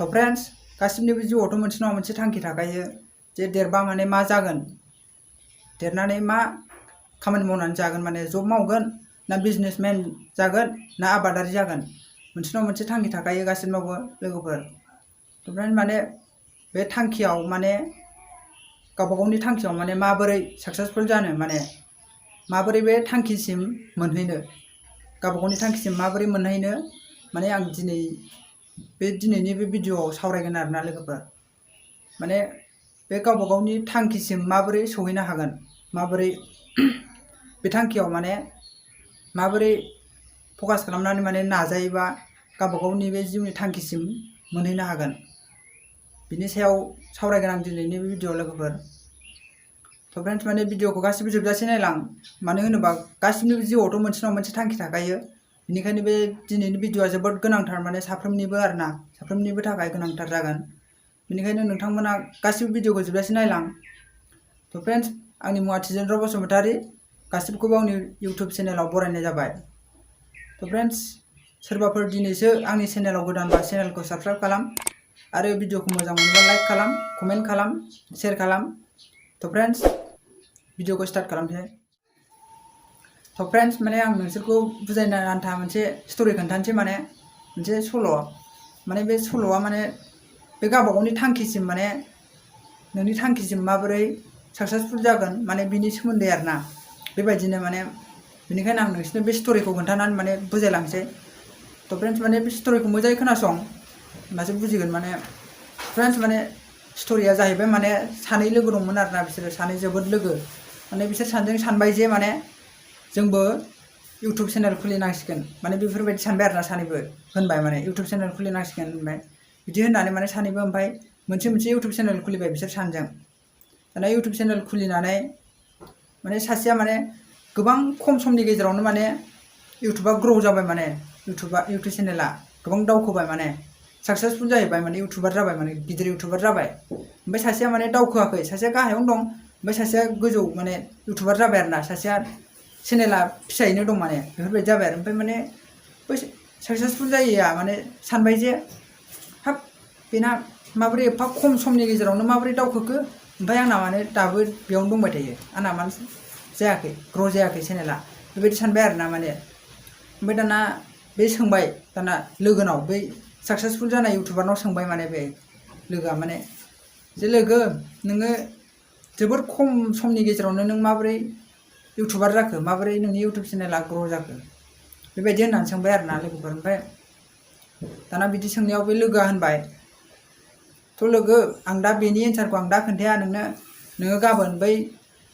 तो फ्रेंड्स गासिबनिबो जिउआवथ' मोनसे नङा मोनसे थांखि थाखायो जे देरबा माने मा जागोन, देरनानै मा खामानि मावनानै जागोन, माने जब मावगोन ना बिजनेसमेन जागोन ना आबादारि जागोन, मोनसे नङा मोनसे थांखि थाखायो गासिबनावबो लोगोफोर। तो फ्रेंड्स माने बे थांखियाव माने गावबा गावनि थांखियाव माने माबोरै साक्सेसफुल जानो, माने माबोरै बे थांखिसिम मोनहैनो, गावबा गावनि थांखिसिम माबोरै मोनहैनो माने आं दिनैनि बे भिडिअआव सावरायगोन आरोना लोगोफोर। माने बे गावबा गावनि थांखिसिम माबोरै सौहैनो हागोन, माबोरै बे थांखियाव माने माबोरै फकास खालामनानै माने नाजायोबा गावबा गावनि बे जिउनि थांखिसिम मोनहैनो हागोन, बिनि सायाव सावरायगोन आं दिनैनि बे भिडिअआव लोगोफोर। तो फ्रेंड्स माने भिडिअखौ गासिबो जोबजासे नायलां, मानो होनोबा गासिबनिबो जिउआवथ' मोनसे नङा मोनसे थांखि थाखायो। बेनिखायनो बे दिनैनि भिडिअआ जोबोद गोनांथार, माने साफ्रोमनिबो आरोना, साफ्रोमनिबो थाखाय गोनांथार जागोन। बेनिखायनो नोंथांमोना गासिबो भिडिअखौ जोबजासे नायलां। तो फ्रेंड्स आंनि मुङा थिजेन्द्र बसुमतारी, गासिबखौबो आंनि इउटुब चेनेलाव बरायनाय जाबाय। तो फ्रेंड्स सोरबाफोर दिनैसो आंनि चेनेलाव गोदानबा चेनेलखौ साबस्क्राइब खालाम आरो भिडिअखौ मोजां मोनोबा लाइक खालाम, कमेन्ट खालाम, शेयार खालाम। तो फ्रेंड्स भिडिअखौ स्टार्ट खालामसै। तो फ्रेंड्स माने आं नोंसोरखौ बुजायनो आन्था मोनसे स्ट'रि खोन्थानोसै, माने मोनसे सल'। माने बे सल'आ माने बे गावबा गावनि थांखिसिम, माने नोंनि थांखिसिम माबोरै साक्सेसफुल जागोन माने बिनि सोमोन्दै आरोना। बेबायदिनो माने बेनिखायनो आं नोंसोरनो बे स्ट'रिखौ खोन्थानानै माने बुजायलांसै। तो फ्रेंड्स माने बे स्ट'रिखौ मोजाङै खोनासं, होनबासो बुजिगोन। माने फ्रेंड्स माने स्ट'रिया जाहैबाय माने सानै लोगो दंमोन आरोना, बिसोरो सानै जोबोद लोगो। माने बिसोर सानैजों सानबाय जे माने जोंबो इउटुब चेनेल खुलिनांसिगोन, माने बेफोरबायदि सानबाय आरोना सानैबो। होनबाय माने इउटुब चेनेल खुलिनांसिगोन होनबाय, बिदि होननानै माने सानैबो ओमफ्राय मोनसे इउटुब चेनेल खुलिबाय बिसोर सानैजों। दाना इउटुब चेनेल खुलिनानै माने सासेया माने गोबां खम समनि गेजेरावनो माने इउटुबा ग्र' जाबाय, माने इउटुब चेनेला गोबां दावखोबाय, माने साक्सेसफुल जाहैबाय, माने इउटुबार जाबाय, माने गिदिर इउटुबार जाबाय। ओमफ्राय सासेया माने दावखोआखै, सासेया गाहायावनो दं, ओमफ्राय सासेया गोजौ माने इउटुबार जाबाय आरोना, सासेया चेनेला फिसायैनो दं, माने बेफोरबायदि जाबाय आरो। ओमफ्राय माने बै साक्सेसफुल जायैया माने सानबाय जे हाब बेना माबोरै एफा खम समनि गेजेरावनो माबोरै दावखोखो, ओमफ्राय आंना माने दाबो बेयावनो दंबाय थायो, आंना मानो जायाखै, ग्र' जायाखै चेनेला, बेबायदि सानबाय आरोना माने। ओमफ्राय दाना बे सोंबाय, दाना लोगोनाव, बै साक्सेसफुल जानाय इउटुबारनाव सोंबाय माने बे लोगोआ, माने जे लोगो नोङो जोबोर खम समनि गेजेरावनो नों माबोरै इउटुबार जाखो, माबोरै नोंनि इउटुब चेनेला ग्र' जाखो, बेबायदि होननानै सोंबाय आरोना लोगोफोर। ओमफ्राय दाना बिदि सोंनायाव बे लोगोआ होनबाय, थ' लोगो आं दा बेनि एन्सारखौ आं दा खोन्थाया नोंनो, नोङो गाबोन बै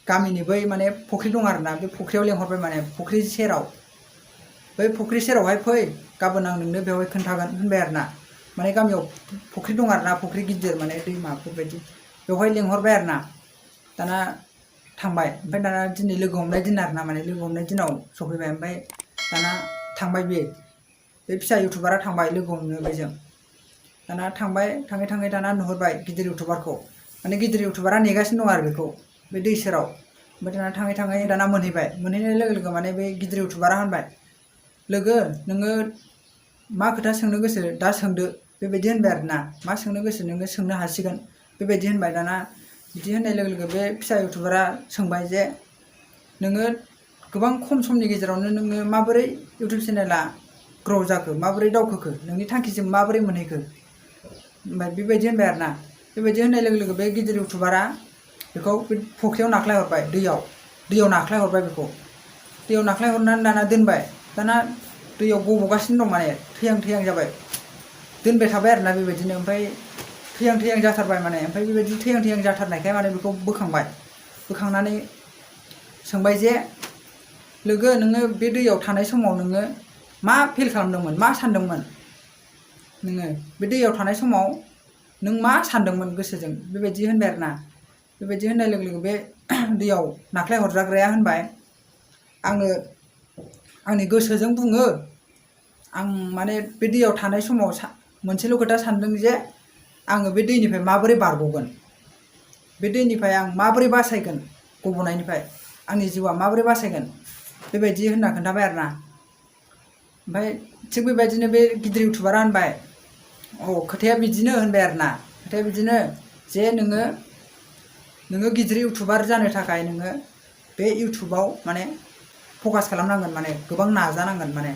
गामिनि बै माने फुख्रि दं आरोना, बे फुख्रियाव लेंहरबाय, माने फुख्रि सेराव, बै फुख्रि सेरावहाय फै, गाबोन आं नोंनो बेवहाय खोन्थागोन होनबाय आरोना। माने गामियाव फुख्रि दं आरोना, फुख्रि गिदिर, माने दैमाफोरबायदि, बेवहाय लेंहरबाय आरोना। दाना थांबाय, ओमफ्राय दाना दिनै लोगो हमनाय दिन आरोना, माने लोगो हमनाय दिनाव सफैबाय। ओमफ्राय दाना थांबाय बे फिसा इउटुबारा थांबाय लोगो हमनो बेजों। दाना थांबाय, थाङै थाङै दाना नुहुरबाय गिदिर इउटुबारखौ, माने गिदिर इउटुबारा नेगासिनो दं आरो बेखौ बे दै सेराव। ओमफ्राय दाना थाङै थाङै दाना मोनहैबाय, मोनहैनाय लोगो लोगो माने बे गिदिर इउटुबारा होनबाय, लोगो नोङो मा खोथा सोंनो गोसो दा सोंदो, बेबायदि होनबाय आरोना। मा सोंनो गोसो नोङो सोंनो हासिगोन, बेबायदि होनबाय। दाना बिदि होननाय लोगो लोगो बे फिसा इउटुबारा सोंबाय जे नोङो गोबां खम समनि गेजेरावनो नोङो माबोरै इउटुब चेनेला ग्र' जाखो, माबोरै दावखोखो, नोंनि थांखिसिम माबोरै मोनहैखो, ओमफ्राय बेबायदि होनबाय आरोना। बेबायदि होननाय लोगो लोगो बे गिदिर इउटुबारा बेखौ बे फुख्रियाव नाख्लायहरबाय, दैयाव नाख्लायहरबाय, बेखौ दैयाव नाख्लायहरनानै दाना दोनबाय। दाना दैयाव गब'गासिनो दं, माने थैहां थैहां जाबाय, दोनबाय थाबाय आरोना बेबायदिनो। ओमफ्राय थैहां थैहां जाथारबाय, माने ओमफ्राय बेबायदि थैहां थैहां जाथारनायखाय माने बेखौ बोखांबाय, बोखांनानै सोंबाय जे लोगो नोङो बे दैयाव थानाय समाव नोङो मा फिल खालामदोंमोन, मा सानदोंमोन, नोङो बे दैयाव थानाय समाव नों मा सानदोंमोन गोसोजों, बेबायदि होनबाय आरोना। बेबायदि होननाय लोगो लोगो बे दैयाव नाख्लाय हरजाग्राया होनबाय, आङो आंनि गोसोजों बुङो, आं माने बे दैयाव थानाय समाव मोनसेल' खोथा सानदों जे आङो बे दैनिफ्राय माबोरै बारग'गोन, बे दैनिफ्राय आं माबोरै बासायगोन, गब'नायनिफ्राय आंनि जिउआ माबोरै बासायगोन, बेबायदि होनना खोन्थाबाय आरोना। ओमफ्राय थिग बेबायदिनो बे गिदिर इउटुबारा होनबाय, खोथाया बिदिनो होनबाय आरोना खोथाया बिदिनो जे नोङो गिदिर इउटुबार जानो थाखाय नोङो बे इउटुबाव माने फकास खालामनांगोन माने गोबां नाजानांगोन माने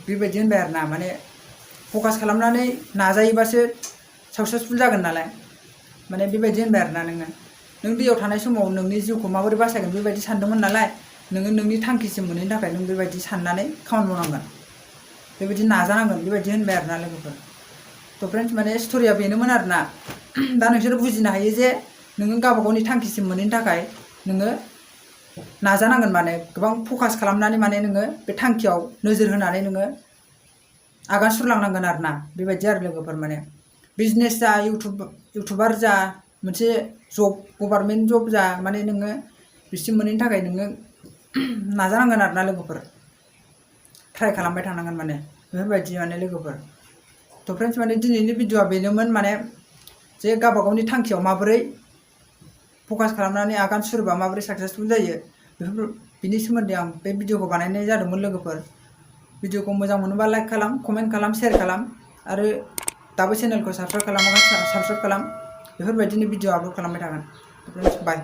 बेबायदि होनबाय आरोना माने फकास खालामनानै नाजायोबासो साक्सेसफुल जागोन नालाय माने बेबायदि होनबाय आरोना नों दैयाव थानाय समाव नोंनि जिउखौ माबोरै बासायगोन बेबायदि सानदोंमोन नालाय नोङो नोंनि थांखिसिम मोनहैनो थाखाय नों बेबायदि साननानै खामानि मावनांगोन बेबायदि नाजानांगोन बेबायदि होनबाय आरोना लोगोफोर थ' फ्रेन्ड्स माने स्ट'रिया बेनोमोन आरोना दा नोंसोर बुजिनो हायो जे नोङो गावबा गावनि थांखिसिम मोनहैनो थाखाय नोङो नाजानांगोन माने गोबां फकास खालामनानै माने नोङो बे थांखियाव नोजोर होनानै नोङो आगान सुरलांनांगोन आरोना बेबायदि आरो लोगोफोर माने बिजनेस जा इउटुबार जा मोनसे जब गभार्नमेन्ट जब जा माने नोङो बिसिम मोनहैनो थाखाय नोङो नाजानांगोन आरोना लोगोफोर ट्राइ खालामबाय थानांगोन माने बेफोरबायदि माने लोगोफोर थ' फ्रेन्ड्स माने दिनैनि भिडिअआ बेनोमोन माने जे गावबा गावनि थांखियाव माबोरै फकास खालामनानै आगान सुरोबा माबोरै साक्सेसफुल जायो बिनि सोमोन्दै आं बे भिडिअखौ बानायनाय जादोंमोन लोगोफोर भिडिअखौ मोजां मोनोबा लाइक खालाम कमेन्ट खालाम शेयार खालाम आरो दाबो चेनेलखौ साबस्क्राइब खालाम बेफोरबायदिनो भिडिअ आपल'ड खालामबाय थागोन फ्रेन्ड्स बाय